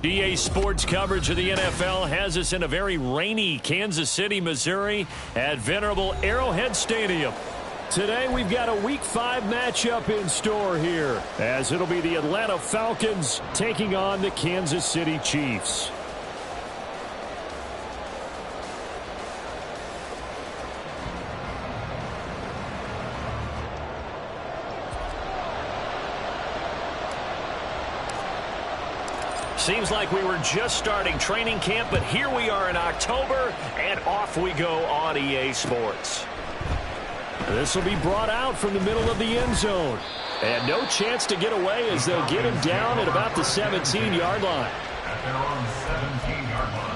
EA Sports coverage of the NFL has us in a very rainy Kansas City, Missouri at venerable Arrowhead Stadium. Today we've got a Week 5 matchup in store here, as it'll be the Atlanta Falcons taking on the Kansas City Chiefs. Seems like we were just starting training camp, but here we are in October, and off we go on EA Sports. This will be brought out from the middle of the end zone. And no chance to get away as they'll get him down at about the 17-yard line. At their own 17-yard line.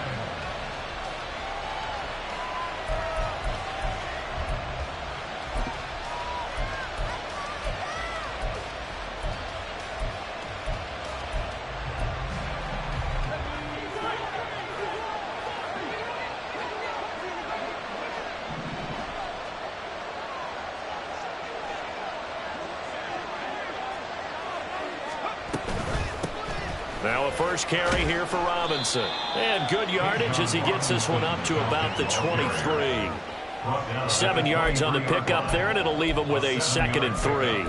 Now a first carry here for Robinson. And good yardage as he gets this one up to about the 23. 7 yards on the pickup there, and it'll leave them with a 2nd and 3.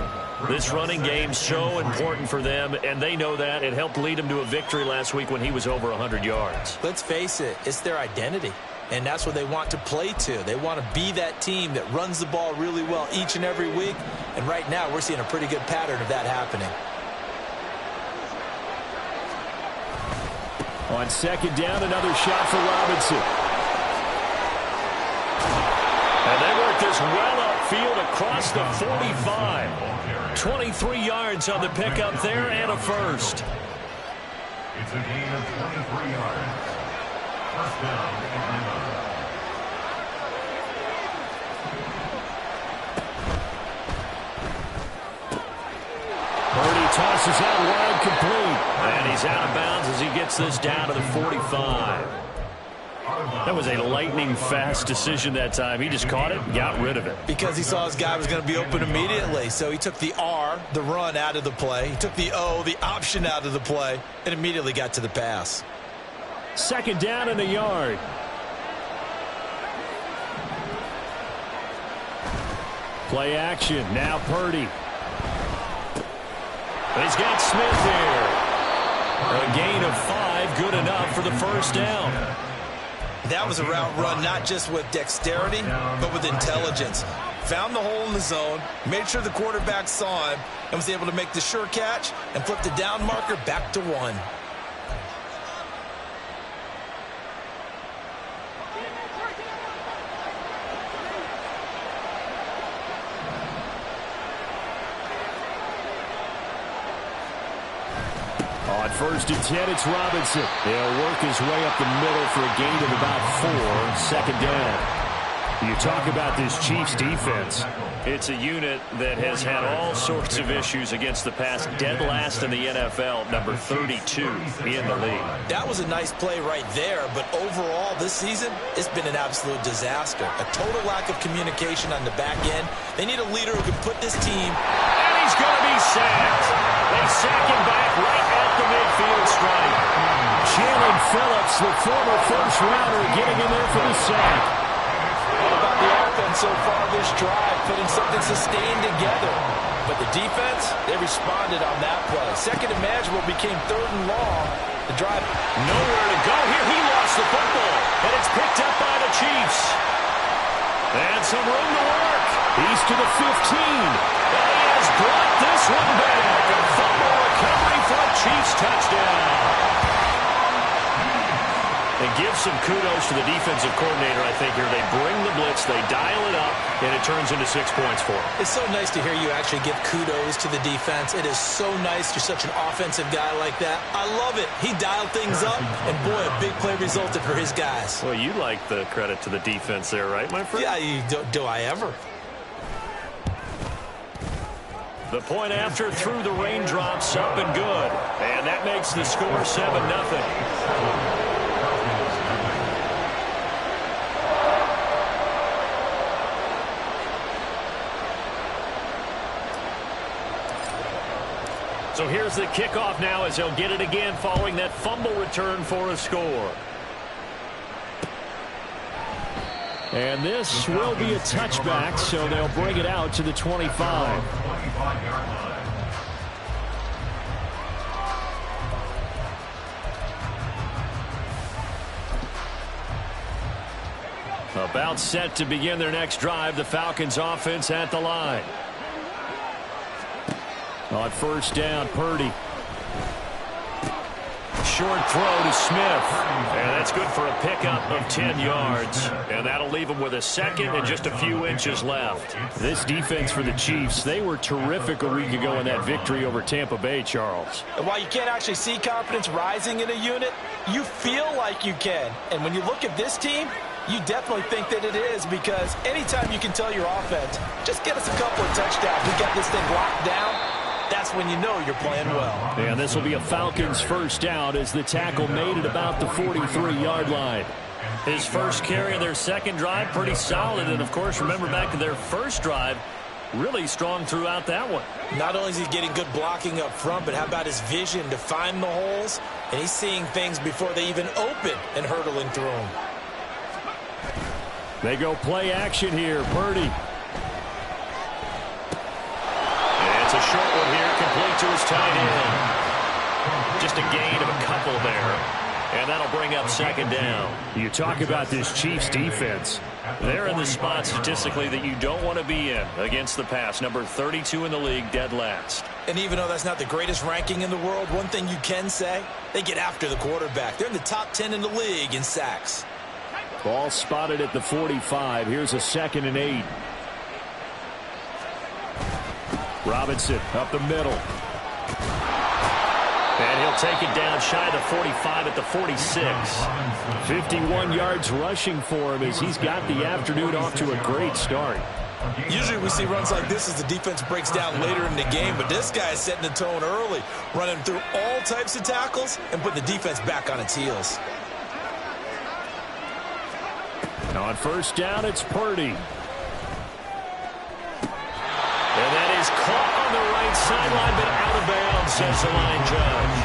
This running game's so important for them, and they know that. It helped lead them to a victory last week when he was over 100 yards. Let's face it, it's their identity, and that's what they want to play to. They want to be that team that runs the ball really well each and every week, and right now we're seeing a pretty good pattern of that happening. On 2nd down, another shot for Robinson. And they work is well upfield across the 45. 23 yards on the pickup there and a first. It's a gain of 23 yards. First down, Atlanta. Purdy tosses out wide, complete. And he's out of bounds as he gets this down to the 45. That was a lightning-fast decision that time. He just caught it and got rid of it. Because he saw his guy was going to be open immediately. So he took the R, the run, out of the play. He took the O, the option, out of the play, and immediately got to the pass. Second down and a yard. Play action. Now Purdy. He's got Smith here. A gain of 5, good enough for the first down. That was a route run not just with dexterity, but with intelligence. Found the hole in the zone, made sure the quarterback saw him, and was able to make the sure catch and flip the down marker back to 1. On first and 10, it's Robinson. He'll work his way up the middle for a gain of about 4. Second down. You talk about this Chiefs defense. It's a unit that has had all sorts of issues against the pass. Dead last in the NFL, number 32 in the league. That was a nice play right there, but overall this season, it's been an absolute disaster. A total lack of communication on the back end. They need a leader who can put this team. And he's going to be sacked. They sack him back right at the midfield stripe. Jalen Phillips, the former first-rounder, getting in there for the sack. All about the offense so far this drive, putting something sustained together. But the defense, they responded on that play. Second and manageable became third and long. The drive. Nowhere to go here. He lost the football. And it's picked up by the Chiefs. And some room to work. He's to the 15. And he has brought this one back. A fumble recovery for a Chiefs touchdown. And give some kudos to the defensive coordinator, I think, here. They bring the blitz, they dial it up, and it turns into 6 points for them. It's so nice to hear you actually give kudos to the defense. It is so nice you're such an offensive guy like that. I love it. He dialed things up, and boy, a big play resulted for his guys. Well, you like the credit to the defense there, right, my friend? Yeah, do I ever? The point after through the raindrops, up and good. And that makes the score 7-0. So here's the kickoff now as he'll get it again following that fumble return for a score. And this will be a touchback, so they'll bring it out to the 25. About set to begin their next drive, the Falcons offense at the line. On first down, Purdy. Short throw to Smith. And that's good for a pickup of 10 yards. And that'll leave him with a second and just a few inches left. This defense for the Chiefs, they were terrific a week ago in that victory over Tampa Bay, Charles. And while you can't actually see confidence rising in a unit, you feel like you can. And when you look at this team, you definitely think that it is, because anytime you can tell your offense, just get us a couple of touchdowns, we got this thing locked down, that's when you know you're playing well. And this will be a Falcons first down as the tackle made at about the 43-yard line. His first carry of their second drive, pretty solid. And, of course, remember back to their first drive, really strong throughout that one. Not only is he getting good blocking up front, but how about his vision to find the holes? And he's seeing things before they even open and hurdling through them. They go play action here. Purdy. It's a short one here, complete to his tight end. Just a gain of a couple there. And that'll bring up second down. You talk about this Chiefs defense. They're in the spot statistically that you don't want to be in against the pass. Number 32 in the league, dead last. And even though that's not the greatest ranking in the world, one thing you can say, they get after the quarterback. They're in the top 10 in the league in sacks. Ball spotted at the 45. Here's a 2nd and 8. Robinson up the middle. And he'll take it down shy of the 45 at the 46. 51 yards rushing for him as he's got the afternoon off to a great start. Usually we see runs like this as the defense breaks down later in the game, but this guy is setting the tone early, running through all types of tackles and putting the defense back on its heels. On first down, it's Purdy. And that is caught on the right sideline, but out of bounds, says the line judge.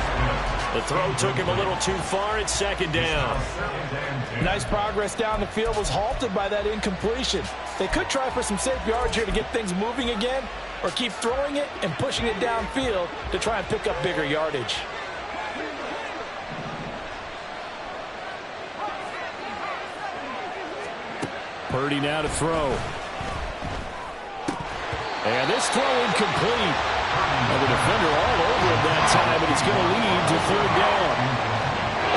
The throw took him a little too far. It's second down. Nice progress down the field was halted by that incompletion. They could try for some safe yards here to get things moving again, or keep throwing it and pushing it downfield to try and pick up bigger yardage. Purdy now to throw. And this throw incomplete. And the defender all over him that time, and he's going to lead to third down.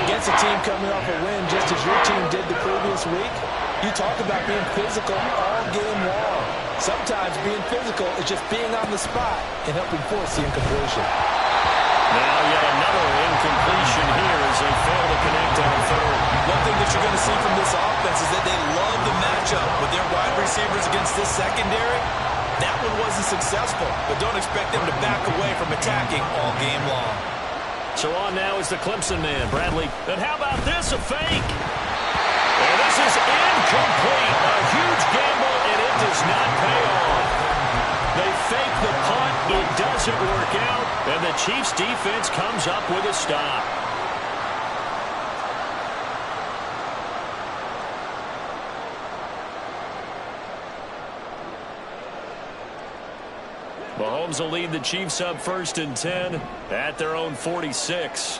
Against a team coming off a win just as your team did the previous week, you talk about being physical all game long. Sometimes being physical is just being on the spot and helping force the incompletion. Now yet another incompletion here as they fail to connect on third. One thing that you're going to see from this offense is that they love the matchup with their wide receivers against this secondary. That one wasn't successful, but don't expect them to back away from attacking all game long. So on now is the Clemson man, Bradley. And how about this, a fake? And this is incomplete. A huge gamble, and it does not pay off. They fake the punt. It doesn't work out, and the Chiefs' defense comes up with a stop. Mahomes will lead the Chiefs up 1st and 10 at their own 46.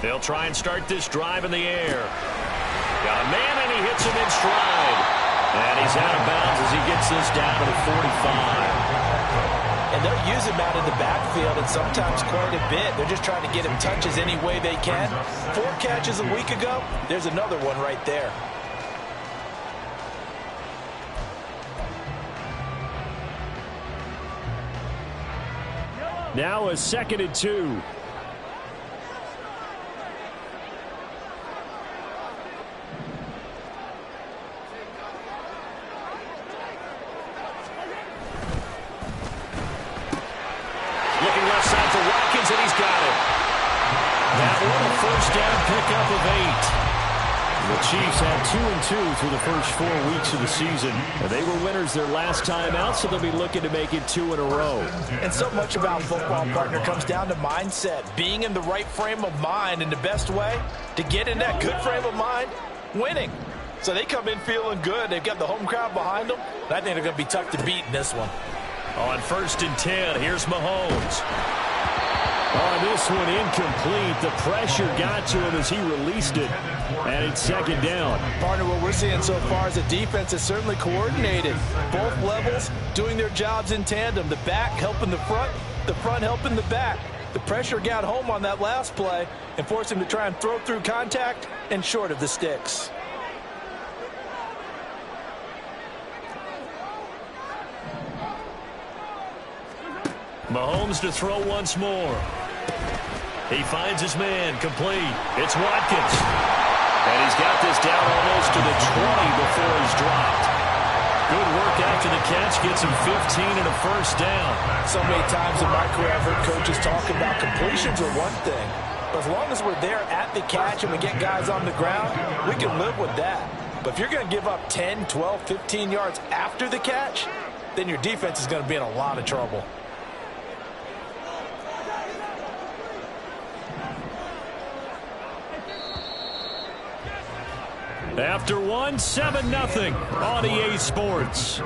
They'll try and start this drive in the air. Got a man, and he hits him in stride. And he's out of bounds as he gets this down to the 45. And they'll use him out in the backfield and sometimes quite a bit. They're just trying to get him touches any way they can. 4 catches a week ago. There's another one right there. Now a 2nd and 2. And he's got it. That one a first down pickup of 8. The Chiefs had 2-2 through the first 4 weeks of the season. And they were winners their last time out, so they'll be looking to make it 2 in a row. And so much about football, partner, comes down to mindset. Being in the right frame of mind, and the best way to get in that good frame of mind, winning. So they come in feeling good. They've got the home crowd behind them. And I think they're going to be tough to beat in this one. On 1st and 10, here's Mahomes. On this one, incomplete. The pressure got to him as he released it. And it's 2nd down. Partner, what we're seeing so far is the defense is certainly coordinated. Both levels doing their jobs in tandem. The back helping the front helping the back. The pressure got home on that last play and forced him to try and throw through contact and short of the sticks. Mahomes to throw once more. He finds his man, complete. It's Watkins. And he's got this down almost to the 20 before he's dropped. Good work after the catch, gets him 15 and a first down. So many times in my career, I've heard coaches talk about completions are one thing. But as long as we're there at the catch and we get guys on the ground, we can live with that. But if you're going to give up 10, 12, 15 yards after the catch, then your defense is going to be in a lot of trouble. After one, 7-0 on EA Sports.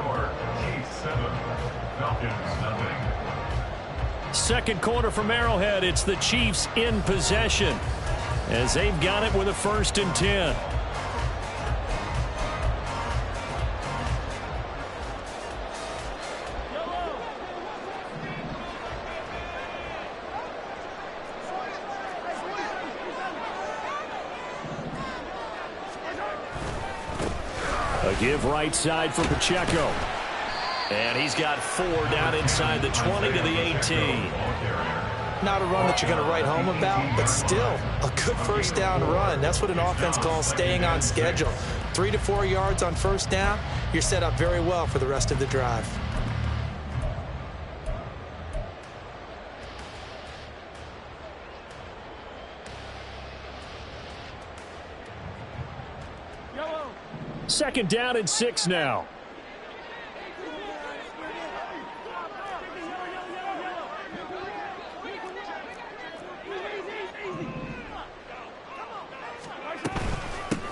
Second quarter from Arrowhead, it's the Chiefs in possession as they've got it with a 1st and 10. Give right side for Pacheco. And he's got 4 down inside the 20 to the 18. Not a run that you're going to write home about, but still a good first down run. That's what an offense calls staying on schedule. 3 to 4 yards on first down, you're set up very well for the rest of the drive. Second down and 6 now.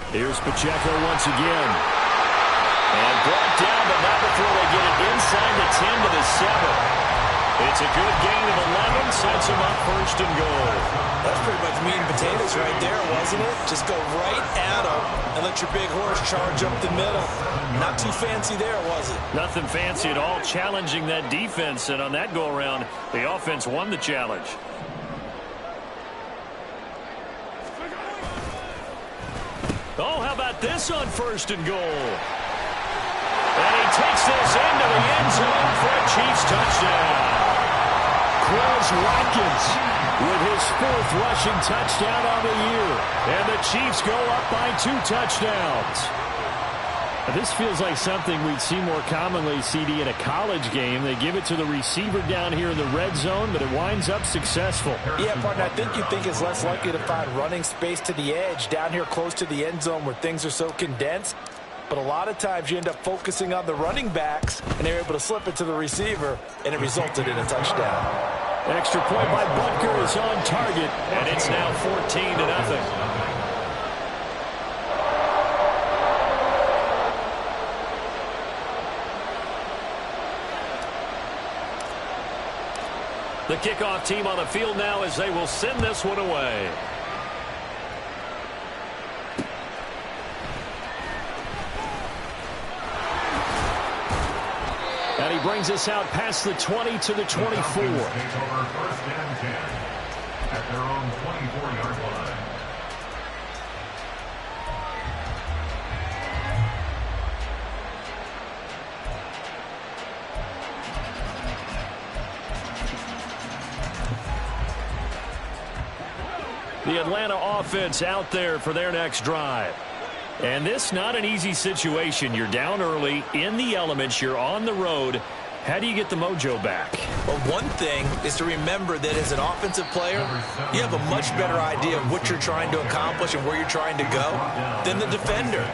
Here's Pacheco once again. And brought down, but not before they get it inside the 10 to the 7. It's a good gain of 11, sets them up first and goal. That's pretty much meat and potatoes right there, wasn't it? Just go right at them and let your big horse charge up the middle. Not too fancy there, was it? Nothing fancy at all, challenging that defense. And on that go-around, the offense won the challenge. Oh, how about this on first and goal? And he takes this into the end zone for a Chiefs touchdown. Quez Watkins with his 4th rushing touchdown on the year. And the Chiefs go up by 2 touchdowns. This feels like something we'd see more commonly, CD, in a college game. They give it to the receiver down here in the red zone, but it winds up successful. Yeah, partner, I think you think it's less likely to find running space to the edge down here close to the end zone where things are so condensed. But a lot of times you end up focusing on the running backs, and they're able to slip it to the receiver, and it resulted in a touchdown. Extra point by Butker is on target, and it's now 14-0. The kickoff team on the field now as they will send this one away. And he brings us out past the 20 to the 24. First and 10 at their own 24-yard line. The Atlanta offense out there for their next drive. And this not an easy situation. You're down early, in the elements, you're on the road. How do you get the mojo back? Well, one thing is to remember that as an offensive player, you have a much better idea of what you're trying to accomplish and where you're trying to go than the defender.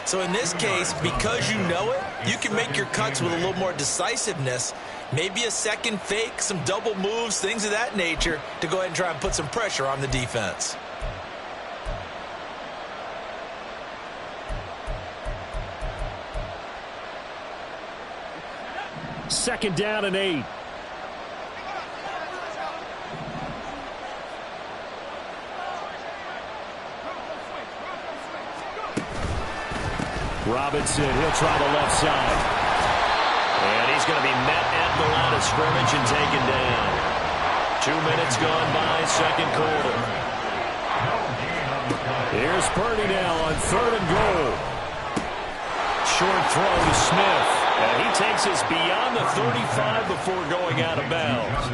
So in this case, because you know it, you can make your cuts with a little more decisiveness. Maybe a second fake, some double moves, things of that nature to go ahead and try and put some pressure on the defense. Second down and 8. Robinson, he'll try the left side. And he's going to be met at the line of scrimmage and taken down. 2 minutes gone by, second quarter. Here's Purdy now on 3rd and goal. Short throw to Smith. And he takes us beyond the 35 before going out of bounds.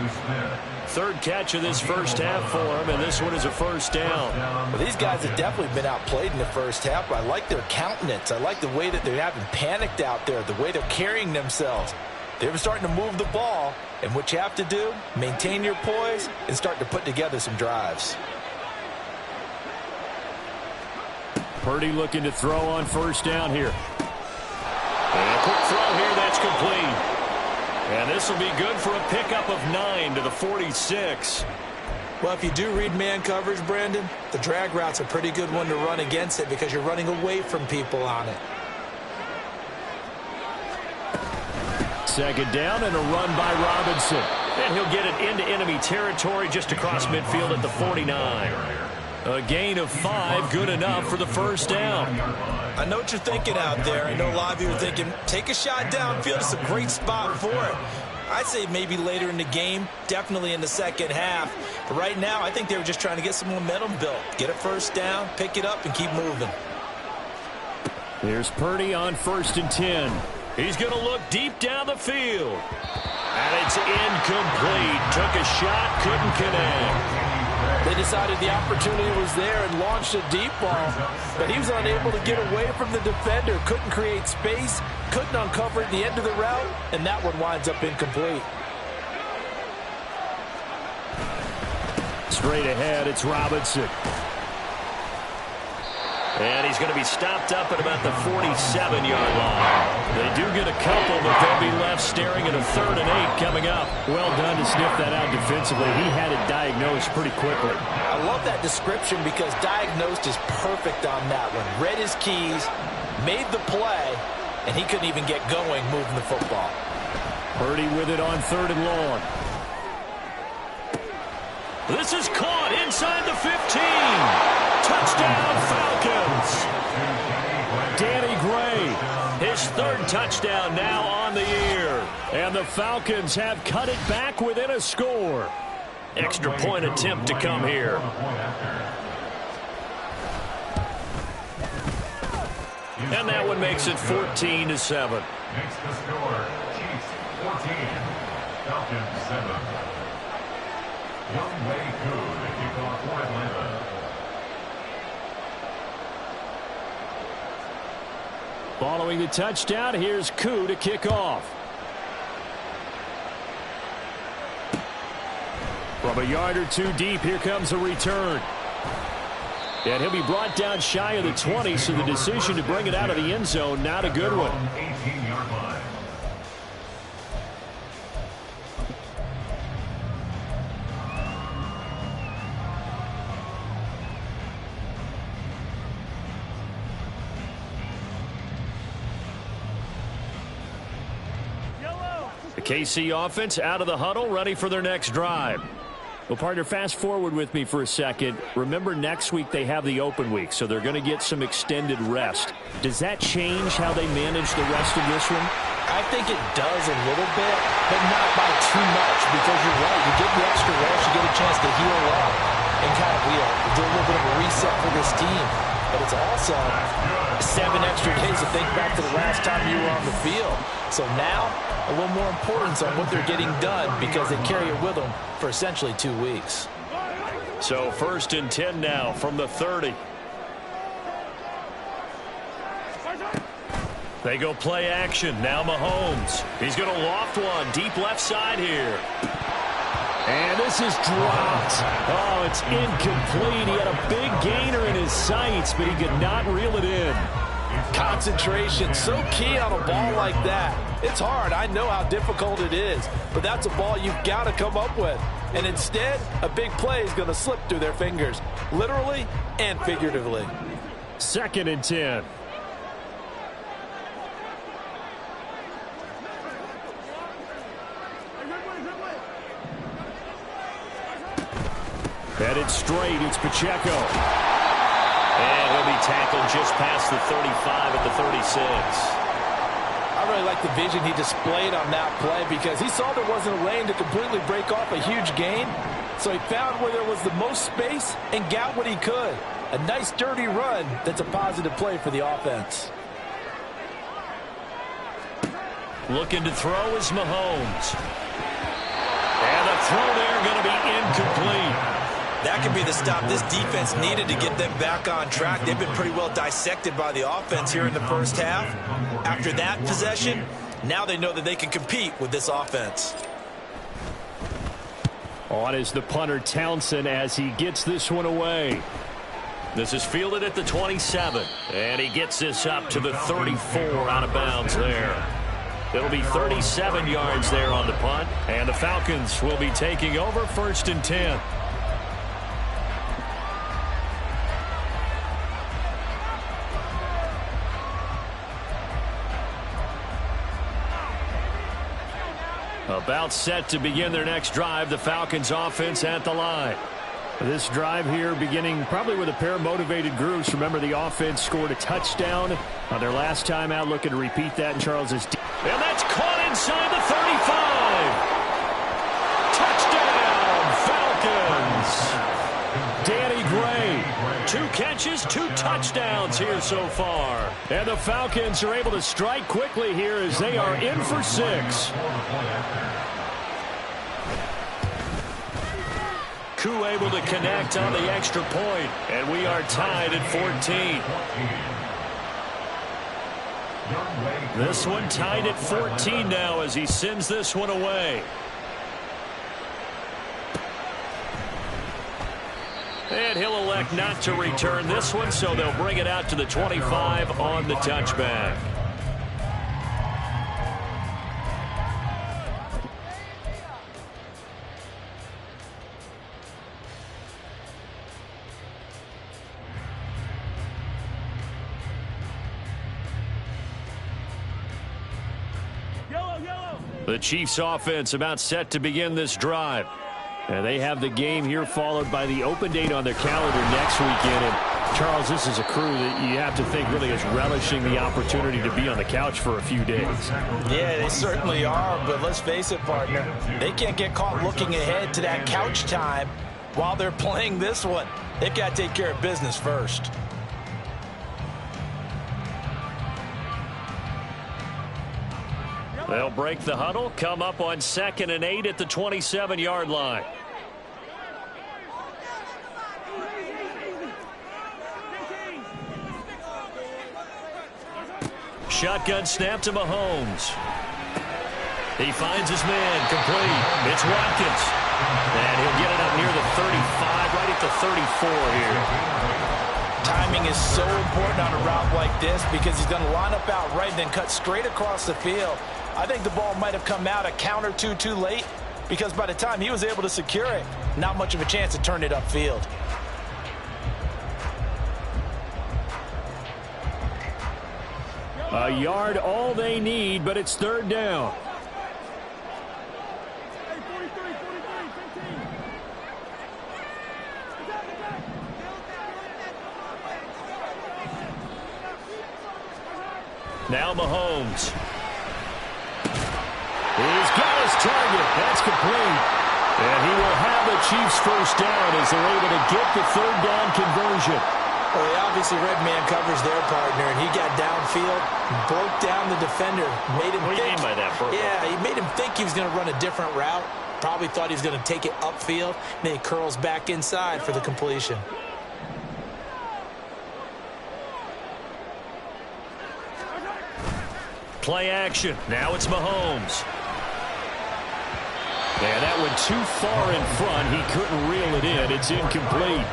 3rd catch of this first half for him, and this one is a first down. Well, these guys have definitely been outplayed in the first half, but I like their countenance. I like the way that they haven't panicked out there, the way they're carrying themselves. They're starting to move the ball, and what you have to do, maintain your poise and start to put together some drives. Purdy looking to throw on first down here. And a quick throw here, that's complete. And this will be good for a pickup of 9 to the 46. Well, if you do read man coverage, Brandon, the drag route's a pretty good one to run against it because you're running away from people on it. Second down and a run by Robinson. And he'll get it into enemy territory just across midfield at the 49. A gain of 5, good enough for the first down. I know what you're thinking out there. I know a lot of you are thinking, take a shot downfield. It's a great spot for it. I'd say maybe later in the game, definitely in the second half. But right now, I think they were just trying to get some momentum built. Get a first down, pick it up, and keep moving. Here's Purdy on 1st and 10. He's going to look deep down the field. And it's incomplete. Took a shot, couldn't connect. They decided the opportunity was there and launched a deep ball, but he was unable to get away from the defender. Couldn't create space, couldn't uncover the end of the route, and that one winds up incomplete. Straight ahead, it's Robinson. And he's going to be stopped up at about the 47-yard line. They do get a couple, but they'll be left staring at a 3rd and 8 coming up. Well done to sniff that out defensively. He had it diagnosed pretty quickly. I love that description because diagnosed is perfect on that one. Read his keys, made the play, and he couldn't even get going moving the football. Purdy with it on 3rd and long. This is caught inside the 15. Touchdown, Falcons. Danny Gray, his 3rd touchdown now on the year. And the Falcons have cut it back within a score. Extra point attempt to come here. And that one makes it 14-7. Makes the score Chiefs 14, Falcons 7. Young Wei Koo, the kickoff for Atlanta. Following the touchdown, here's Koo to kick off. From a yard or 2 deep, here comes a return. And he'll be brought down shy of the 20, so the decision to bring it out of the end zone, not a good one. 18-yard line. The KC offense out of the huddle, ready for their next drive. Well, partner, fast forward with me for a second. Remember, next week they have the open week, so they're going to get some extended rest. Does that change how they manage the rest of this one? I think it does a little bit, but not by too much, because you're right. You get the extra rest, you get a chance to heal up and kind of do a little bit of a reset for this team. But it's also 7 extra days to think back to the last time you were on the field. So now, a little more importance on what they're getting done because they carry it with them for essentially 2 weeks. So 1st and 10 now from the 30. They go play action. Now Mahomes. He's going to loft one deep left side here. And this is dropped. Oh, it's incomplete. He had a big gainer in his sights, but he could not reel it in. Concentration, so key on a ball like that. It's hard. I know how difficult it is, but that's a ball you've got to come up with. And instead, a big play is going to slip through their fingers, literally and figuratively. 2nd and 10. Headed straight, it's Pacheco. And he'll be tackled just past the 35 at the 36. I really like the vision he displayed on that play because he saw there wasn't a lane to completely break off a huge gain. So he found where there was the most space and got what he could. A nice dirty run that's a positive play for the offense. Looking to throw is Mahomes. And the throw there going to be incomplete. That could be the stop this defense needed to get them back on track. They've been pretty well dissected by the offense here in the first half. After that possession, now they know that they can compete with this offense. On is the punter Townsend as he gets this one away. This is fielded at the 27. And he gets this up to the 34 out of bounds there. It'll be 37 yards there on the punt. And the Falcons will be taking over 1st and 10. About set to begin their next drive, the Falcons offense at the line. This drive here beginning probably with a pair of motivated groups. Remember, the offense scored a touchdown on their last time out, looking to repeat that in Charles's. And that's caught inside the 35. Touchdown, Falcons. Danny Gray 2 catches, 2 touchdowns here so far. And the Falcons are able to strike quickly here as they are in for 6. Koo able to connect on the extra point, and we are tied at 14. This one tied at 14 now as he sends this one away. And he'll elect not to return this one, so they'll bring it out to the 25 on the touchback. The Chiefs offense about set to begin this drive. And they have the game here followed by the open date on their calendar next weekend. And Charles, this is a crew that you have to think really is relishing the opportunity to be on the couch for a few days. Yeah, they certainly are, but let's face it, partner. They can't get caught looking ahead to that couch time while they're playing this one. They've got to take care of business first. They'll break the huddle, come up on 2nd and 8 at the 27-yard line. Shotgun snap to Mahomes. He finds his man, complete. It's Watkins. And he'll get it up near the 35, right at the 34 here. Timing is so important on a route like this because he's going to line up out right and then cut straight across the field. I think the ball might have come out a count or two too late because by the time he was able to secure it, not much of a chance to turn it upfield. A yard all they need, but it's 3rd down. Now Mahomes. He's got his target. That's complete. And he will have the Chiefs first down as they're able to get the 3rd down conversion. Well, he obviously read man coverage their partner, and he got downfield, broke down the defender, made him think. What do you mean by that, Burko? Yeah, he made him think he was going to run a different route. Probably thought he was going to take it upfield. Then he curls back inside for the completion. Play action. Now it's Mahomes. And that went too far in front. He couldn't reel it in. It's incomplete.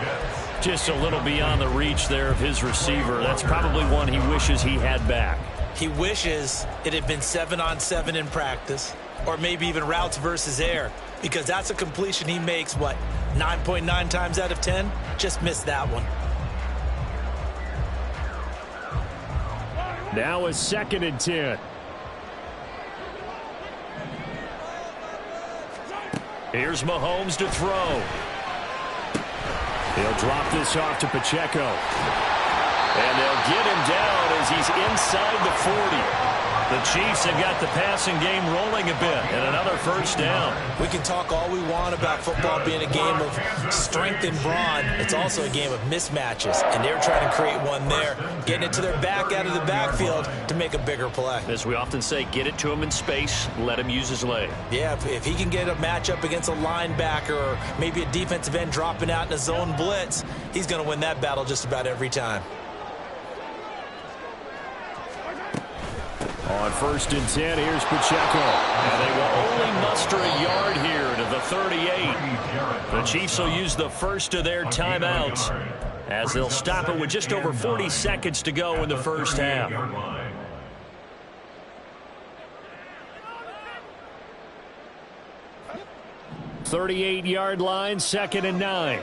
Just a little beyond the reach there of his receiver. That's probably one he wishes he had back. He wishes it had been 7-on-7 in practice, or maybe even routes versus air, because that's a completion he makes, what, 9.9 times out of 10? Just missed that one. Now a 2nd and 10. Here's Mahomes to throw. He'll drop this off to Pacheco. And they'll get him down as he's inside the 40. The Chiefs have got the passing game rolling a bit, and another first down. We can talk all we want about football being a game of strength and brawn. It's also a game of mismatches, and they're trying to create one there, getting it to their back out of the backfield to make a bigger play. As we often say, get it to him in space, let him use his leg. Yeah, if he can get a matchup against a linebacker or maybe a defensive end dropping out in a zone blitz, he's going to win that battle just about every time. On 1st and 10, here's Pacheco. And they will only muster a yard here to the 38. The Chiefs will use the first of their timeouts as they'll stop it with just over 40 seconds to go in the first half. 38-yard line, 2nd and 9.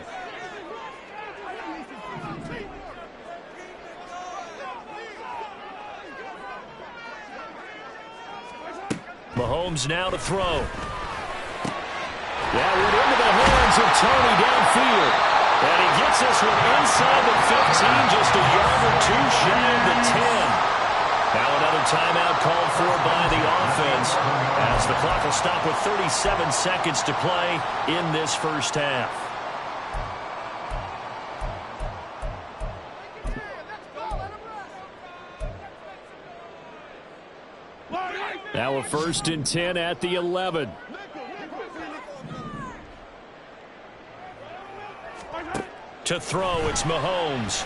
Mahomes now to throw. That went into the hands of Tony downfield. And he gets this one inside the 15, just a yard or two shy of the 10. Now another timeout called for by the offense as the clock will stop with 37 seconds to play in this first half. Now a 1st and 10 at the 11. To throw, it's Mahomes.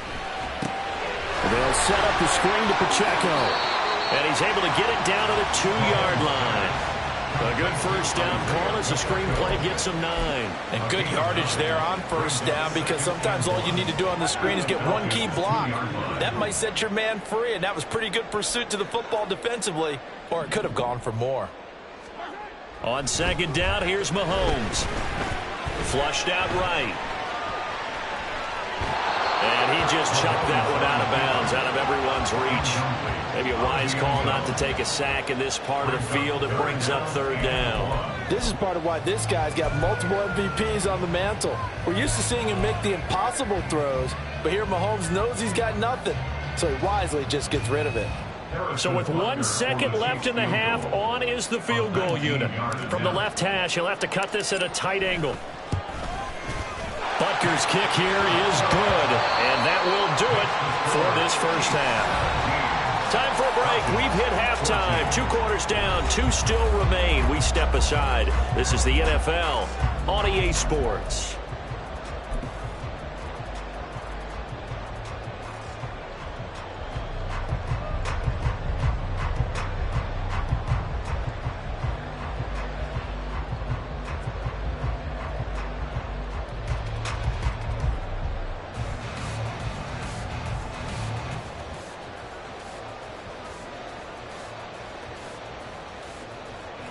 They'll set up the screen to Pacheco. And he's able to get it down to the 2-yard line. A good first down call as the screen play gets him 9. And good yardage there on first down, because sometimes all you need to do on the screen is get one key block. That might set your man free, and that was pretty good pursuit to the football defensively, or it could have gone for more. On 2nd down, here's Mahomes. Flushed out right. And he just chucked that one out of bounds, out of everyone's reach. Maybe a wise call not to take a sack in this part of the field. It brings up 3rd down. This is part of why this guy's got multiple MVPs on the mantle. We're used to seeing him make the impossible throws, but here Mahomes knows he's got nothing, so he wisely just gets rid of it. So with 1 second left in the half, on is the field goal unit. From the left hash, he'll have to cut this at a tight angle. Butker's kick here is good, and that will do it for this first half. Time for a break. We've hit halftime. 2 quarters down, 2 still remain. We step aside. This is the NFL on EA Sports.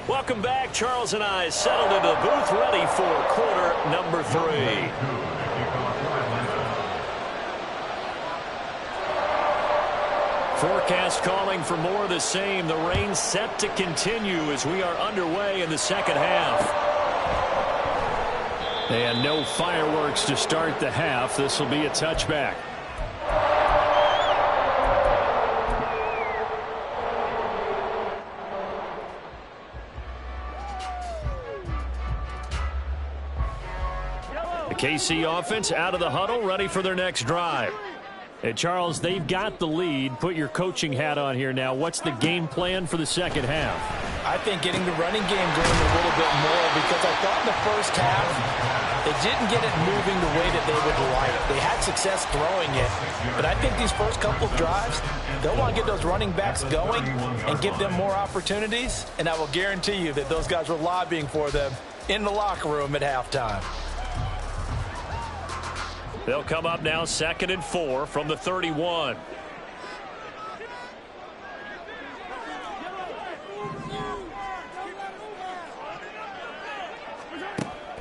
Welcome back. Charles and I settled into the booth, ready for quarter number 3. Forecast calling for more of the same. The rain set to continue as we are underway in the second half. And no fireworks to start the half. This will be a touchback. KC offense out of the huddle, ready for their next drive. Hey, Charles, they've got the lead. Put your coaching hat on here now. What's the game plan for the second half? I think getting the running game going a little bit more, because I thought in the first half they didn't get it moving the way that they would like. They had success throwing it, but I think these first couple of drives, they'll want to get those running backs going and give them more opportunities, and I will guarantee you that those guys were lobbying for them in the locker room at halftime. They'll come up now 2nd and 4 from the 31.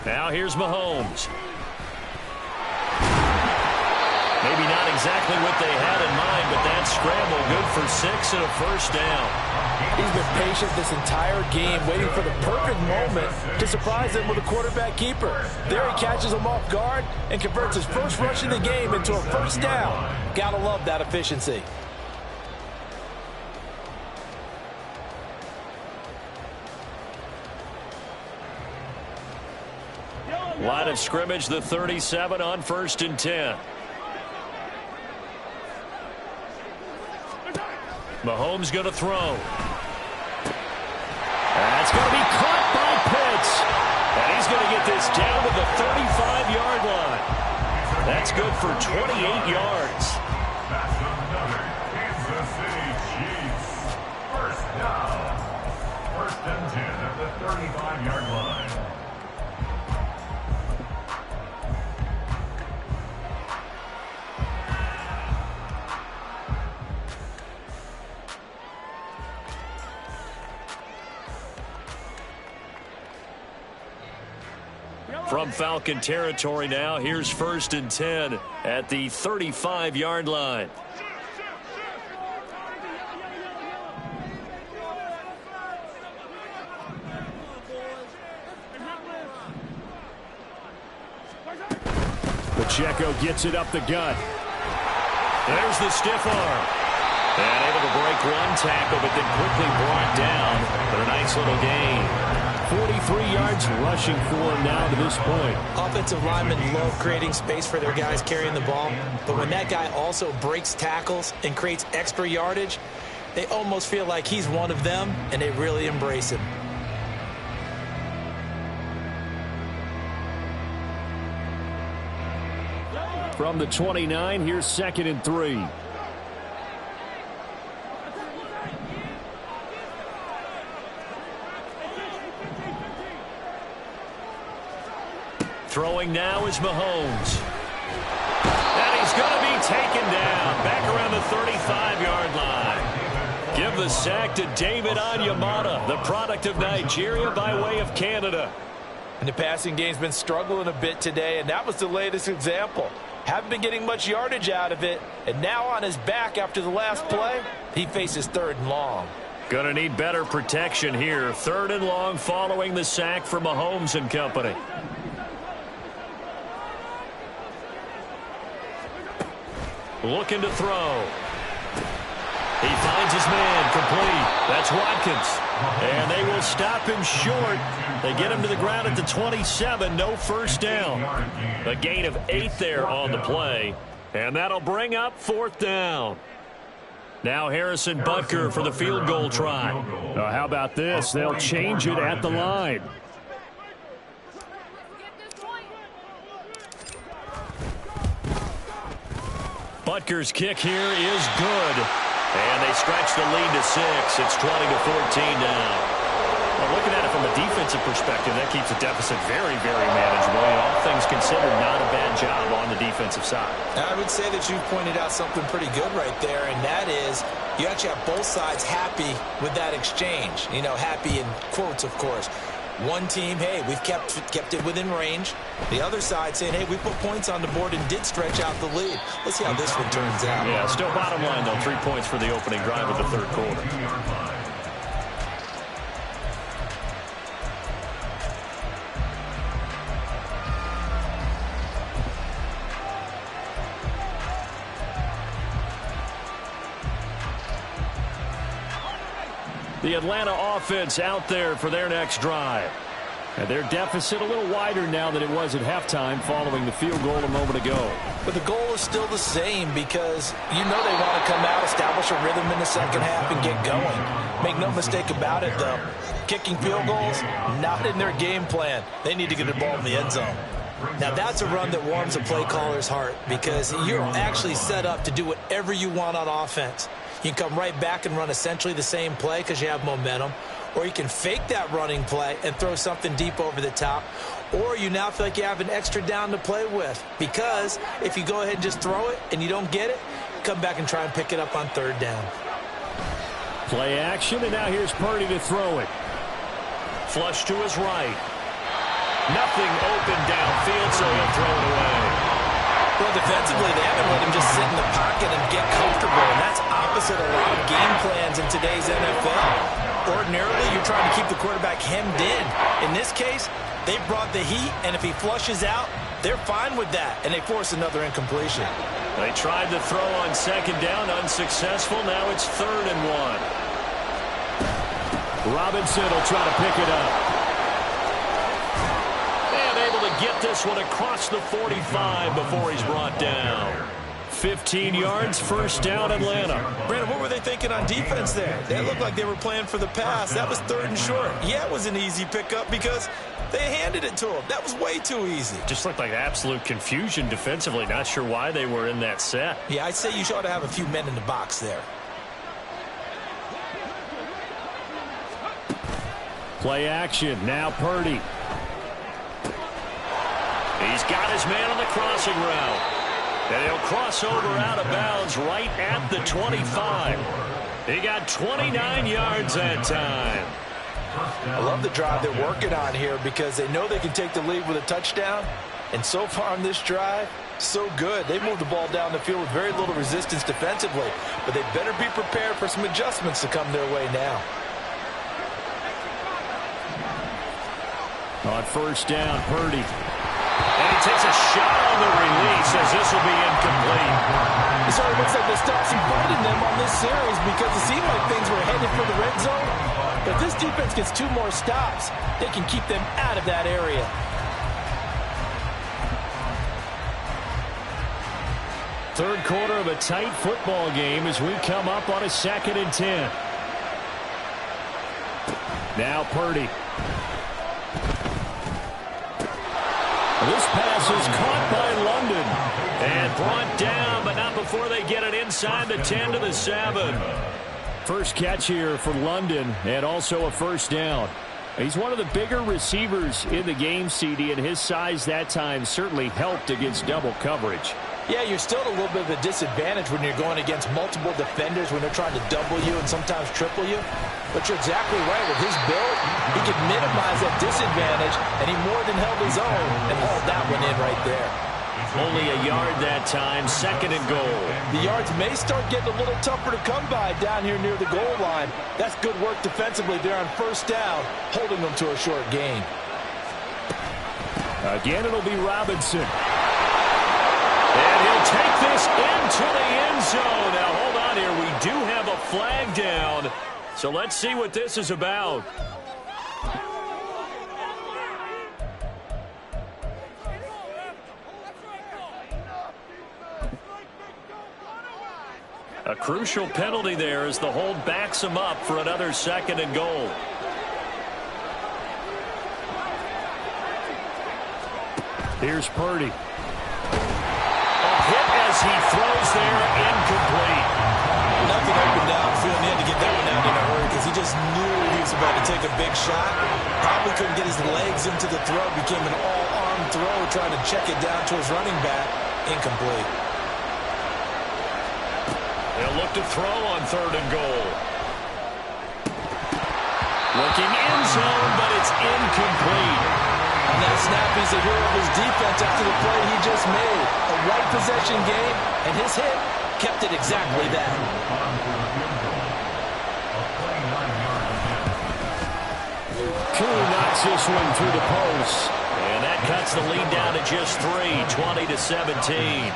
Now here's Mahomes. Maybe not exactly what they had in mind, but that scramble good for 6 and a first down. He's been patient this entire game, waiting for the perfect moment to surprise them with a quarterback keeper. There he catches him off guard and converts his first rush of the game into a first down. Gotta love that efficiency. Line of scrimmage, the 37 on 1st and 10. Mahomes going to throw. That's going to be caught by Pitts. And he's going to get this down to the 35-yard line. That's good for 28 yards. That's another Kansas City Chiefs. First down. 1st and 10 at the 35-yard line. From Falcon territory now, here's 1st and 10 at the 35-yard line. Pacheco gets it up the gut. There's the stiff arm. And able to break one tackle, but then quickly brought down. But a nice little gain. 43 yards rushing for him now to this point. Offensive linemen love creating space for their guys carrying the ball, but when that guy also breaks tackles and creates extra yardage, They almost feel like he's one of them, and they really embrace him. From the 29, here's 2nd and 3. Throwing now is Mahomes. And he's going to be taken down back around the 35-yard line. Give the sack to David Onyemata, the product of Nigeria by way of Canada. And the passing game's been struggling a bit today, and that was the latest example. Haven't been getting much yardage out of it, and now on his back after the last play, he faces 3rd and long. Going to need better protection here. 3rd and long following the sack from Mahomes and company. Looking to throw. He finds his man, complete. That's Watkins. And they will stop him short. They get him to the ground at the 27, no first down. A gain of 8 there on the play. And that'll bring up 4th down. Now Harrison Butker for the field goal try. How about this? They'll change it at the line. Butker's kick here is good. And they stretch the lead to 6. It's 20-14 now. Well, looking at it from a defensive perspective, that keeps the deficit very, very manageable. All things considered, not a bad job on the defensive side. I would say that you've pointed out something pretty good right there, and that is you actually have both sides happy with that exchange. You know, happy in quotes, of course. One team, hey, we've kept it within range. The other side saying, hey, we put points on the board and did stretch out the lead. Let's see how this one turns out. Yeah, still bottom line, though, 3 points for the opening drive of the 3rd quarter. The Atlanta offense out there for their next drive. And their deficit a little wider now than it was at halftime following the field goal a moment ago. But the goal is still the same because you know they want to come out, establish a rhythm in the second half, and get going. Make no mistake about it, though. Kicking field goals, not in their game plan. They need to get the ball in the end zone. Now, that's a run that warms a play caller's heart because you're actually set up to do whatever you want on offense. You can come right back and run essentially the same play because you have momentum. Or you can fake that running play and throw something deep over the top. Or you now feel like you have an extra down to play with. Because if you go ahead and just throw it and you don't get it, come back and try and pick it up on 3rd down. Play action, and now here's Purdy to throw it. Flush to his right. Nothing open downfield, so he'll throw it away. Well, defensively, they haven't let him just sit in the pocket and get comfortable, and that's opposite a lot of game plans in today's NFL. Ordinarily, you're trying to keep the quarterback hemmed in. In this case, they brought the heat, and if he flushes out, they're fine with that, and they force another incompletion. They tried to throw on 2nd down, unsuccessful. Now it's 3rd and 1. Robinson will try to pick it up. Get this one across the 45 before he's brought down. 15 yards, 1st down, Atlanta. Brandon, what were they thinking on defense there? They looked like they were playing for the pass. That was 3rd and short. Yeah, it was an easy pickup because they handed it to him. That was way too easy. Just looked like absolute confusion defensively. Not sure why they were in that set. Yeah, I'd say you ought to have a few men in the box there. Play action. Now Purdy. He's got his man on the crossing route. And he'll cross over out of bounds right at the 25. He got 29 yards that time. I love the drive they're working on here because they know they can take the lead with a touchdown. And so far on this drive, so good. They moved the ball down the field with very little resistance defensively. But they better be prepared for some adjustments to come their way now. On 1st down, Purdy. And he takes a shot on the release as this will be incomplete. It sort of looks like they stopped some fighting them on this series because it seemed like things were headed for the red zone. But if this defense gets 2 more stops, they can keep them out of that area. Third quarter of a tight football game as we come up on a 2nd and 10. Now Purdy. This pass is caught by London. And brought down, but not before they get it inside the 10 to the 7. First catch here for London, and also a first down. He's one of the bigger receivers in the game, CD, and his size that time certainly helped against double coverage. Yeah, you're still at a little bit of a disadvantage when you're going against multiple defenders when they're trying to double you and sometimes triple you. But you're exactly right. With his build, he can minimize that disadvantage, and he more than held his own and hauled that one in right there. Only a yard that time, 2nd and goal. The yards may start getting a little tougher to come by down here near the goal line. That's good work defensively there on first down, holding them to a short gain. Again, it'll be Robinson. And he'll take this into the end zone. Now, hold on here. We do have a flag down. So let's see what this is about. A crucial penalty there as the hold backs him up for another 2nd and goal. Here's Purdy. A hit as he throws there, incomplete. Nothing open downfield. He had to get that one out in a hurry because he just knew he was about to take a big shot. Probably couldn't get his legs into the throw. Became an all-arm throw, trying to check it down to his running back. Incomplete. They'll look to throw on 3rd and goal. Looking end zone, but it's incomplete. On that snap, he's a hero of his defense after the play he just made. A right possession game, and his hit kept it exactly that. Koo knocks this one through the post. And that cuts the lead down to just 3, 20 to 17.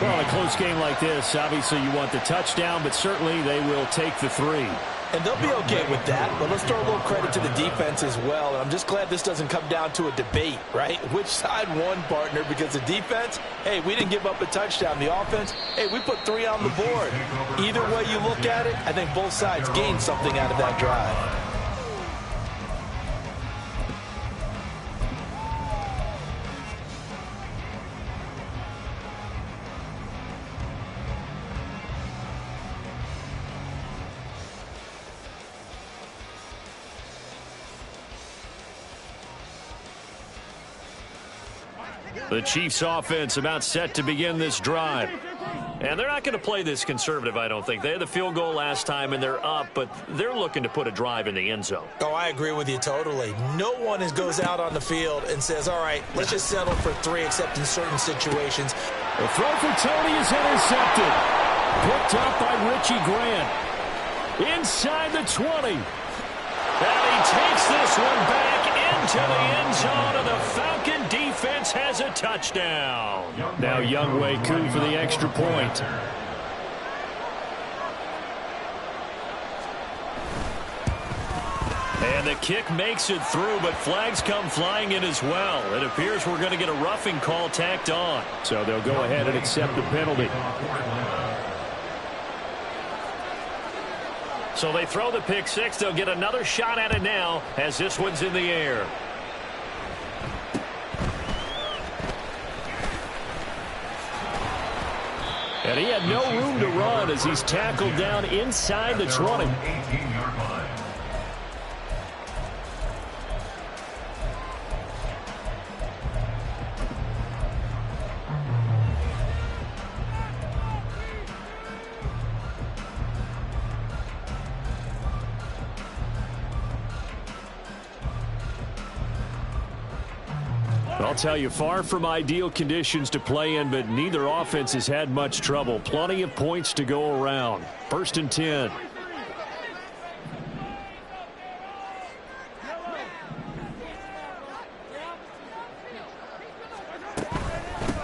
Well, a close game like this, obviously you want the touchdown, but certainly they will take the 3. And they'll be okay with that, but let's throw a little credit to the defense as well. And I'm just glad this doesn't come down to a debate, right? Which side won, partner? Because the defense, hey, we didn't give up a touchdown. The offense, hey, we put 3 on the board. Either way you look at it, I think both sides gained something out of that drive. The Chiefs offense about set to begin this drive. And they're not going to play this conservative, I don't think. They had the field goal last time, and they're up, but they're looking to put a drive in the end zone. Oh, I agree with you totally. No one goes out on the field and says, all right, let's just settle for 3, except in certain situations. The throw for Tony is intercepted. Picked up by Richie Grant. Inside the 20. And he takes this one back into the end zone, and the Falcon defense has a touchdown. Now Younghoe Koo for the extra point. And the kick makes it through, but flags come flying in as well. It appears we're going to get a roughing call tacked on. So they'll go ahead and accept the penalty. So they throw the pick 6. They'll get another shot at it now as this one's in the air. And he had no room to run as he's tackled down inside the 20. I'll tell you, far from ideal conditions to play in, but neither offense has had much trouble. Plenty of points to go around. 1st and 10.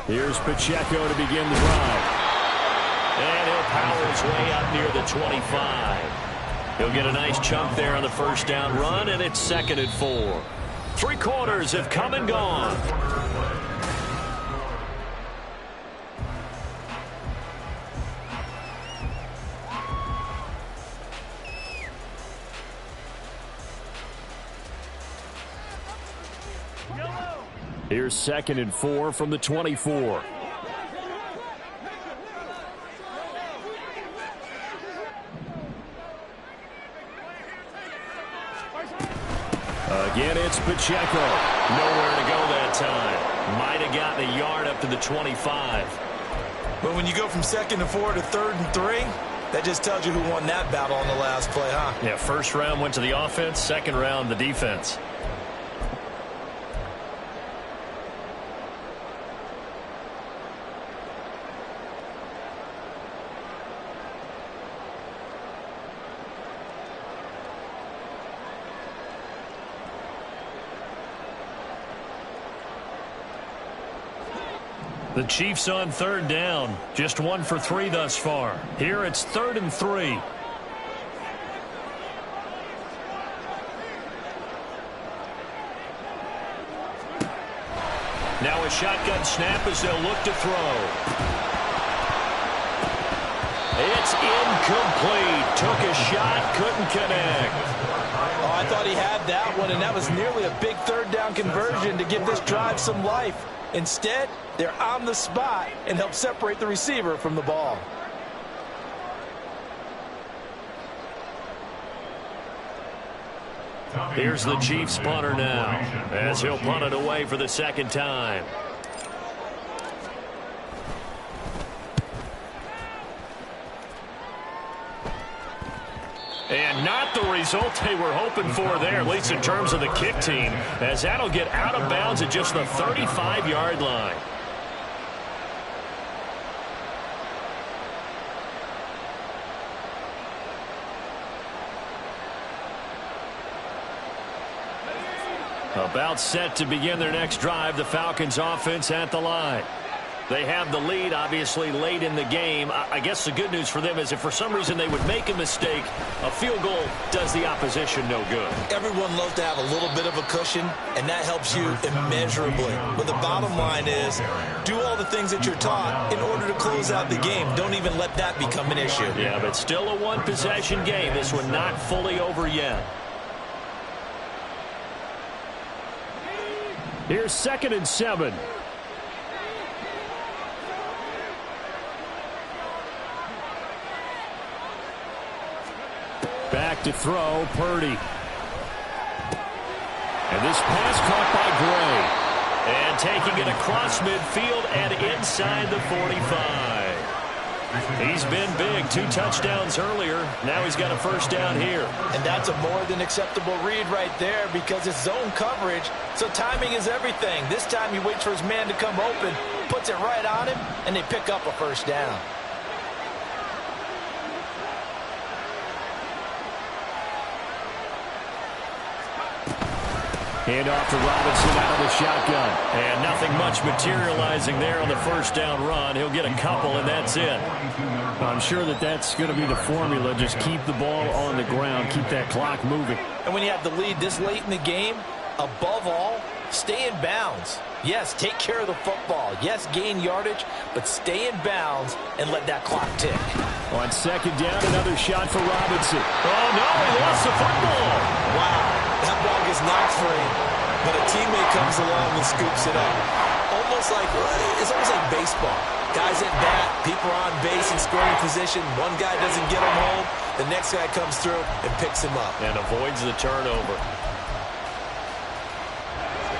Here's Pacheco to begin the drive. And he'll power his way up near the 25. He'll get a nice chunk there on the first down run, and it's 2nd and 4. 3 quarters have come and gone. Here's 2nd and 4 from the 24. Again, it's Pacheco. Nowhere to go that time. Might have gotten a yard up to the 25. But when you go from 2nd and 4 to 3rd and 3, that just tells you who won that battle on the last play, huh? Yeah, first round went to the offense, second round the defense. The Chiefs on 3rd down. Just 1 for 3 thus far. Here it's 3rd and 3. Now a shotgun snap as they'll look to throw. It's incomplete. Took a shot, couldn't connect. Oh, I thought he had that one, and that was nearly a big 3rd down conversion to give this drive some life. Instead, they're on the spot and help separate the receiver from the ball. Here's the Chiefs punter now, as he'll punt it away for the 2nd time. And not the result they were hoping for there, at least in terms of the kick team, as that'll get out of bounds at just the 35-yard line. About set to begin their next drive, the Falcons offense at the line. They have the lead, obviously, late in the game. I guess the good news for them is if for some reason they would make a mistake, a field goal does the opposition no good. Everyone loves to have a little bit of a cushion, and that helps you immeasurably. But the bottom line is, do all the things that you're taught in order to close out the game. Don't even let that become an issue. Yeah, but still a one-possession game. This one not fully over yet. Here's 2nd and 7. Back to throw, Purdy. And this pass caught by Gray. And taking it across midfield and inside the 45. He's been big. 2 touchdowns earlier. Now he's got a first down here. And that's a more than acceptable read right there because it's zone coverage, so timing is everything. This time he waits for his man to come open, puts it right on him, and they pick up a first down. Hand off to Robinson out of the shotgun. And nothing much materializing there on the first down run. He'll get a couple, and that's it. I'm sure that that's going to be the formula. Just keep the ball on the ground. Keep that clock moving. And when you have the lead this late in the game, above all, stay in bounds. Yes, take care of the football. Yes, gain yardage, but stay in bounds and let that clock tick. On 2nd down, another shot for Robinson. Oh, no, he lost the football. Wow. That ball gets knocked free, but a teammate comes along and scoops it up. It's almost like baseball. Guys at bat, people are on base in scoring position. One guy doesn't get him home. The next guy comes through and picks him up. And avoids the turnover.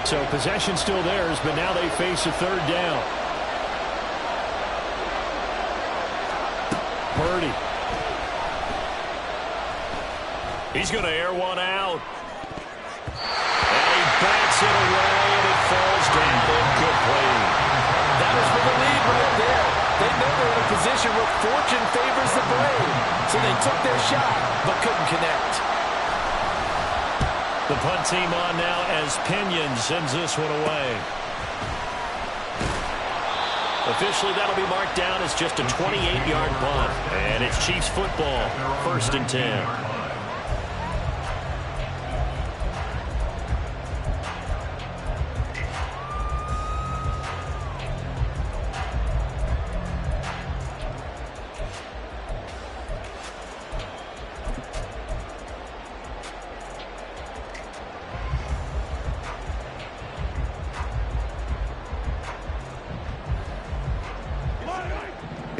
So possession still theirs, but now they face a 3rd down. Purdy. He's going to air one out. Bats it away, and it falls down incomplete. That is for the lead right there. They know they're in a position where fortune favors the brave. So they took their shot, but couldn't connect. The punt team on now as Pinion sends this one away. Officially, that'll be marked down as just a 28-yard punt. And it's Chiefs football, 1st and 10.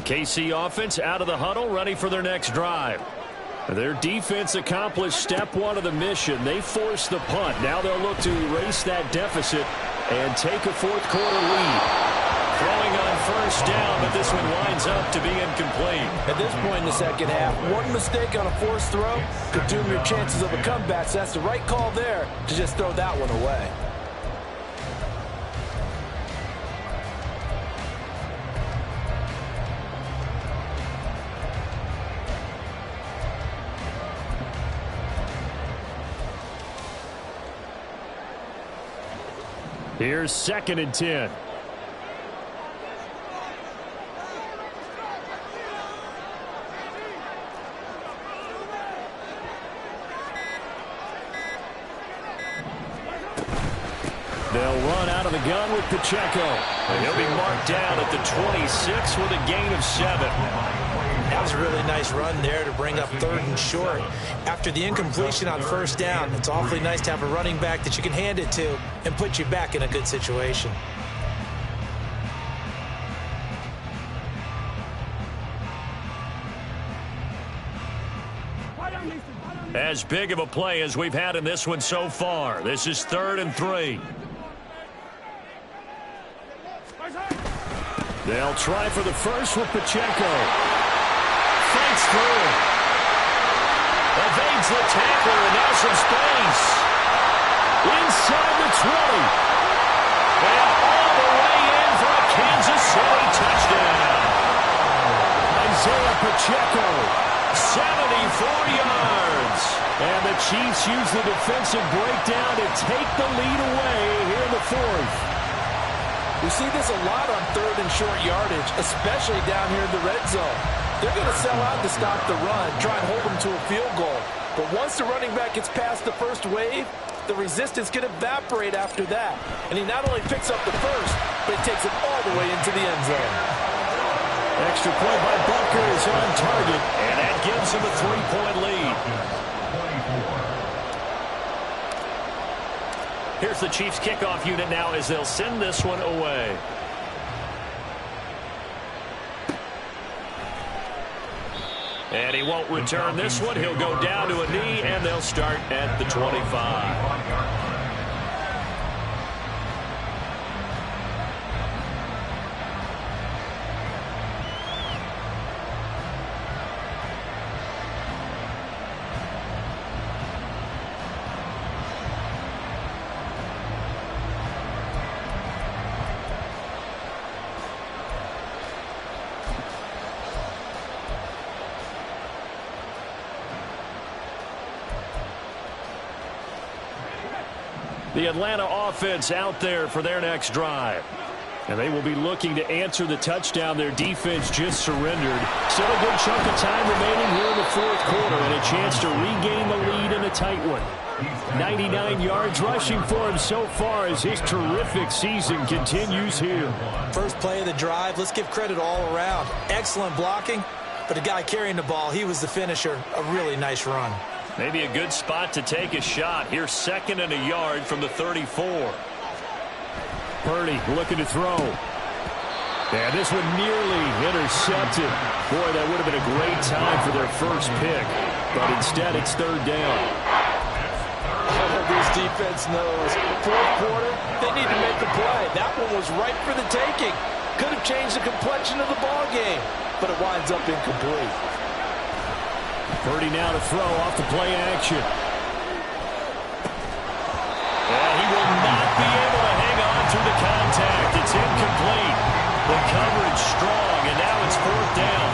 KC offense out of the huddle, ready for their next drive. Their defense accomplished step one of the mission. They forced the punt. Now they'll look to erase that deficit and take a fourth quarter lead. Throwing on first down, but this one winds up to be incomplete. At this point in the second half, one mistake on a forced throw could doom your chances of a comeback. So that's the right call there to just throw that one away. Here's 2nd and 10. They'll run out of the gun with Pacheco. And he'll be marked down at the 26 with a gain of 7. That was a really nice run there to bring up 3rd and short. After the incompletion on first down, it's awfully nice to have a running back that you can hand it to and put you back in a good situation. As big of a play as we've had in this one so far. This is 3rd and 3. They'll try for the first with Pacheco. Fights through. Evades the tackler and now some space. Inside the 20. And all the way in for a Kansas City touchdown. Isaiah Pacheco, 74 yards. And the Chiefs use the defensive breakdown to take the lead away here in the 4th. We see this a lot on 3rd and short yardage, especially down here in the red zone. They're going to sell out to stop the run, try and hold them to a field goal. But once the running back gets past the first wave, the resistance can evaporate after that. And he not only picks up the first, but he takes it all the way into the end zone. Extra point by Butker is on target, and that gives him a 3-point lead. Here's the Chiefs kickoff unit now as they'll send this one away. And he won't return this one. He'll go down to a knee, and they'll start at the 25. The Atlanta offense out there for their next drive. And they will be looking to answer the touchdown their defense just surrendered. Still a good chunk of time remaining here in the 4th quarter and a chance to regain the lead in a tight one. 99 yards rushing for him so far as his terrific season continues here. First play of the drive, let's give credit all around. Excellent blocking, but the guy carrying the ball, he was the finisher. A really nice run. Maybe a good spot to take a shot. Here's 2nd and a yard from the 34. Purdy looking to throw. And this one nearly intercepted. Boy, that would have been a great time for their first pick. But instead, it's 3rd down. This defense knows. 4th quarter, they need to make a play. That one was right for the taking. Could have changed the complexion of the ball game, but it winds up incomplete. Purdy now to throw off the play action. And he will not be able to hang on through the contact. It's incomplete. The coverage strong, and now it's 4th down.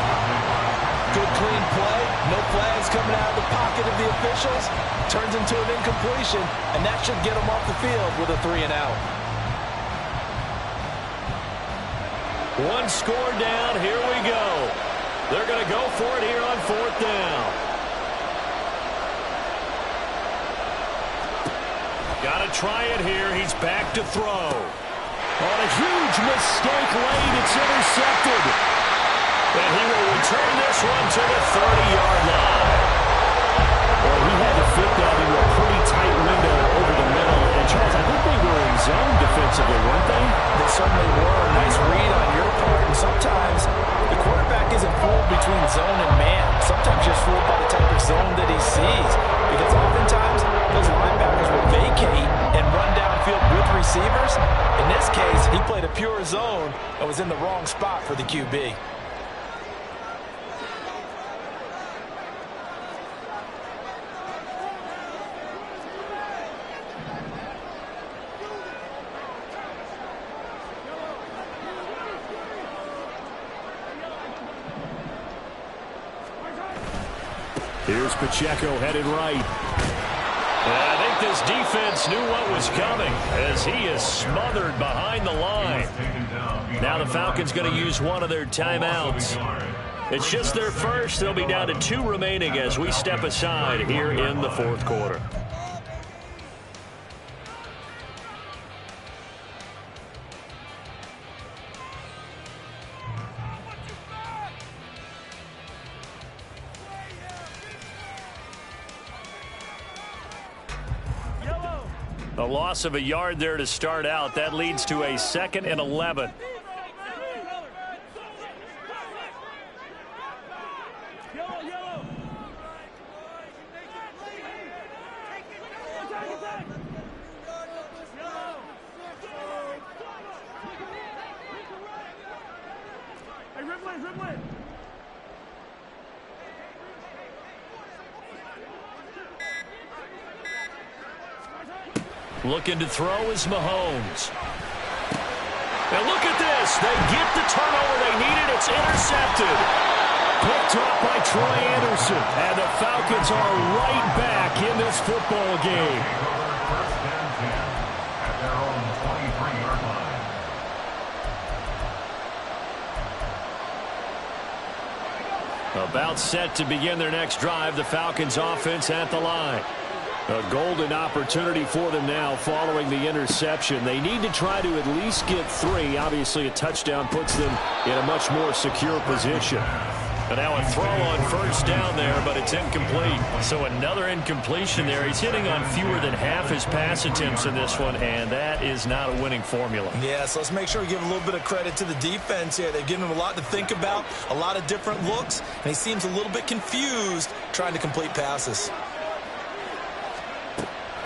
Good clean play. No flags coming out of the pocket of the officials. Turns into an incompletion, and that should get them off the field with a 3-and-out. One score down. Here we go. They're going to go for it here on 4th down. Got to try it here. He's back to throw. On a huge mistake late, it's intercepted. And he will return this one to the 30-yard line. Well, he had to fit that into a pretty tight window over the middle. And, Charles, I think they were in zone defensively, weren't they? They certainly were. Nice read on your part. And sometimes the quarterback receivers. In this case, he played a pure zone and was in the wrong spot for the QB. Here's Pacheco headed right. I think this defense knew what was coming as he is smothered behind the line. Now the Falcons going to use one of their timeouts. It's just their first. They'll be down to 2 remaining as we step aside here in the fourth quarter. A loss of a yard there to start out. That leads to a 2nd and 11. Looking to throw is Mahomes. And look at this. They get the turnover they needed. It's intercepted. Picked up by Troy Anderson. And the Falcons are right back in this football game. First and 10 at their own 23-yard line. About set to begin their next drive. The Falcons offense at the line. A golden opportunity for them now following the interception. They need to try to at least get 3. Obviously, a touchdown puts them in a much more secure position. But now a throw on first down there, but it's incomplete. So another incompletion there. He's hitting on fewer than half his pass attempts in this one, and that is not a winning formula. Yeah, so let's make sure we give a little bit of credit to the defense here. They've given him a lot to think about, a lot of different looks, and he seems a little bit confused trying to complete passes.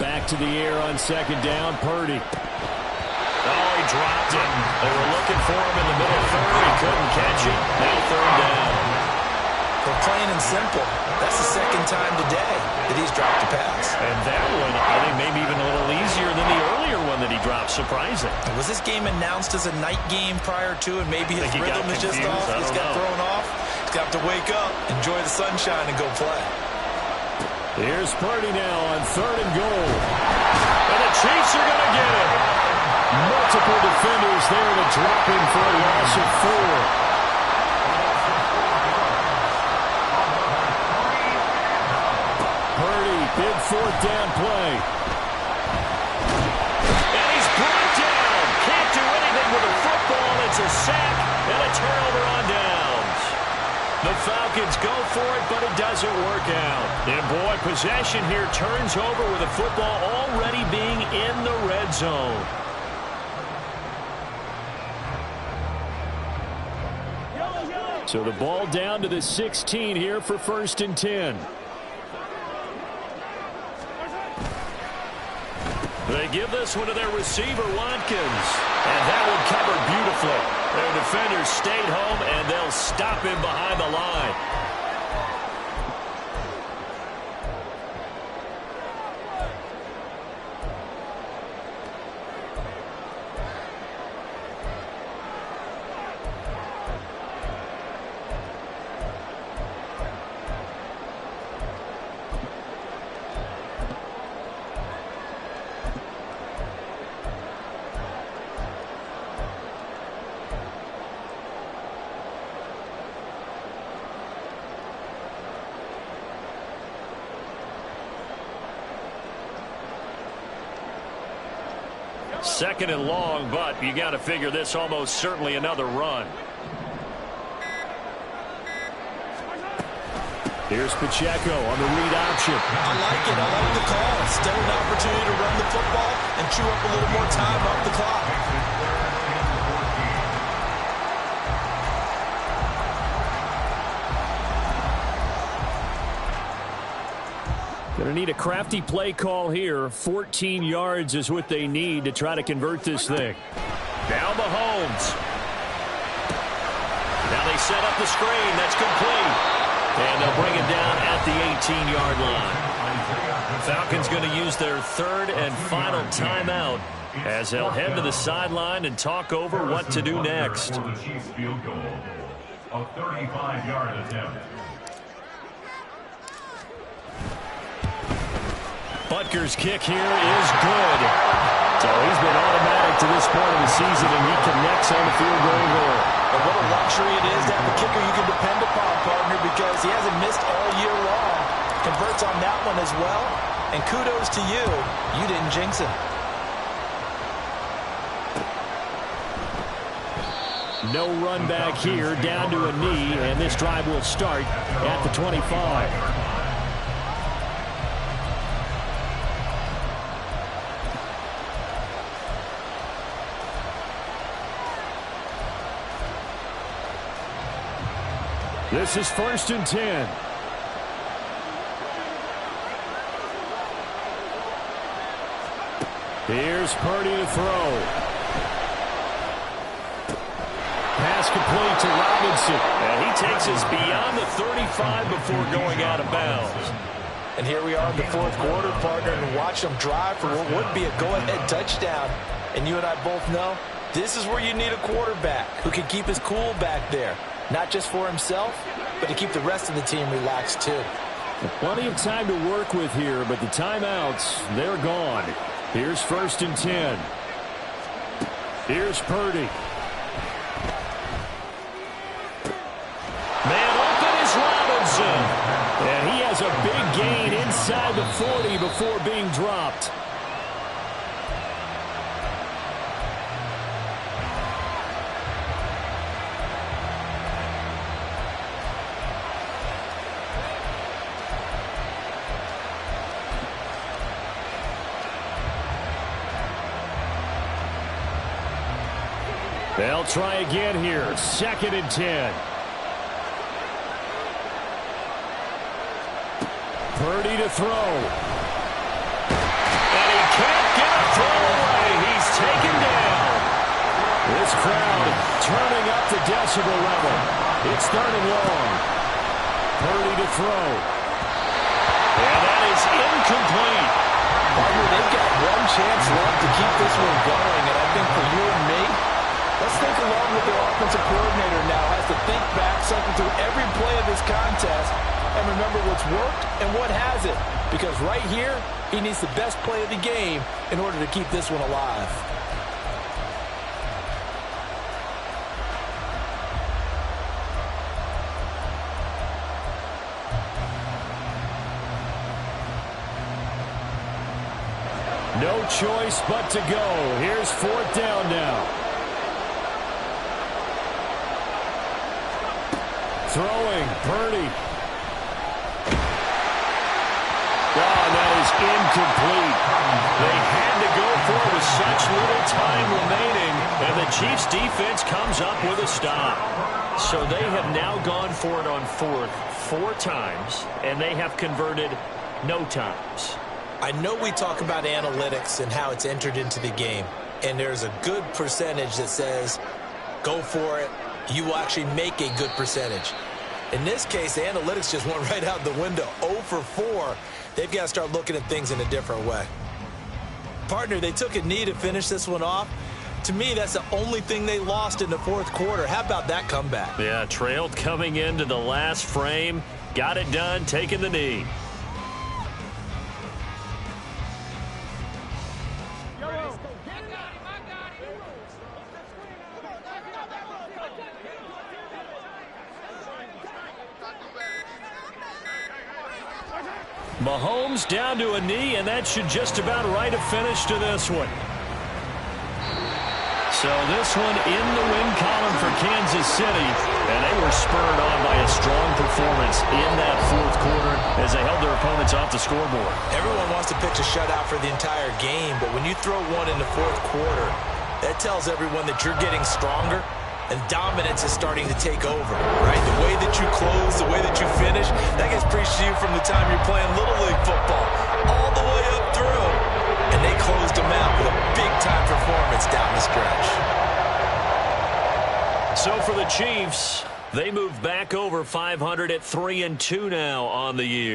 Back to the air on 2nd down, Purdy. Oh, he dropped it. They were looking for him in the middle third. He couldn't catch it. Now 3rd down. Well, plain and simple, that's the 2nd time today that he's dropped a pass. And that one, I think, maybe even a little easier than the earlier one that he dropped. Surprising. Was this game announced as a night game prior to, and maybe his rhythm is just off? He's got thrown off. He's got to wake up, enjoy the sunshine, and go play. Here's Purdy now on 3rd and goal. And the Chiefs are going to get it. Multiple defenders there to drop him for a loss of 4. Purdy, big 4th down play. And he's brought down. Can't do anything with the football. It's a sack and a turnover on downs. The Falcons go for it, but it doesn't work out. And boy, possession here turns over with the football already being in the red zone. So the ball down to the 16 here for 1st and 10. They give this one to their receiver, Watkins. And that one covered beautifully. Their defenders stayed home, and they'll stop him behind the line. Second and long, but you got to figure this almost certainly another run. Here's Pacheco on the read option. I like it. I like the call. Still an opportunity to run the football and chew up a little more time off the clock. Going to need a crafty play call here. 14 yards is what they need to try to convert this thing. Now Mahomes. Now they set up the screen. That's complete. And they'll bring it down at the 18-yard line. Falcons going to use their third and final timeout as they'll head to the sideline and talk over what to do next. A 35-yard attempt. Butker's kick here is good. So he's been automatic to this point of the season, and he connects on the field goal there. And what a luxury it is to have a kicker you can depend upon, partner, because he hasn't missed all year long. Converts on that one as well. And kudos to you. You didn't jinx him. No run back here, down to a knee, and this drive will start at the 25. This is 1st and 10. Here's Purdy to throw. Pass complete to Robinson. And he takes us beyond the 35 before going out of bounds. And here we are in the fourth quarter, partner, and watch them drive for what would be a go-ahead touchdown. And you and I both know this is where you need a quarterback who can keep his cool back there. Not just for himself, but to keep the rest of the team relaxed too. Plenty of time to work with here, but the timeouts, they're gone. Here's 1st and 10. Here's Purdy. Man open is Robinson. And he has a big gain inside the 40 before being dropped. They'll try again here. 2nd and 10. Purdy to throw. And he can't get a throw away. He's taken down. This crowd turning up the decibel level. It's 3rd and long. Purdy to throw. And that is incomplete. Partner, they've got one chance left to keep this one going, and I think for you and me, let's think along with their offensive coordinator now. Has to think back, cycle through every play of this contest, and remember what's worked and what hasn't. Because right here, he needs the best play of the game in order to keep this one alive. No choice but to go. Here's 4th down now. Throwing, Purdy. Oh, that is incomplete. They had to go for it with such little time remaining, and the Chiefs' defense comes up with a stop. So they have now gone for it on 4th 4 times, and they have converted no times. I know we talk about analytics and how it's entered into the game, and there's a good percentage that says go for it. You will actually make a good percentage. In this case, the analytics just went right out the window. 0 for 4. They've got to start looking at things in a different way. Partner, they took a knee to finish this one off. To me, that's the only thing they lost in the fourth quarter. How about that comeback? Yeah, trailed coming into the last frame. Got it done, taking the knee. Mahomes down to a knee, and that should just about write a finish to this one. So this one in the win column for Kansas City, and they were spurred on by a strong performance in that fourth quarter as they held their opponents off the scoreboard. Everyone wants to pitch a shutout for the entire game, but when you throw one in the fourth quarter, that tells everyone that you're getting stronger and dominance is starting to take over, right? The way that you close, the way that you finish, that gets preached to you from the time you're playing Little League football. so for the Chiefs, they move back over 500 at 3-2 now on the year.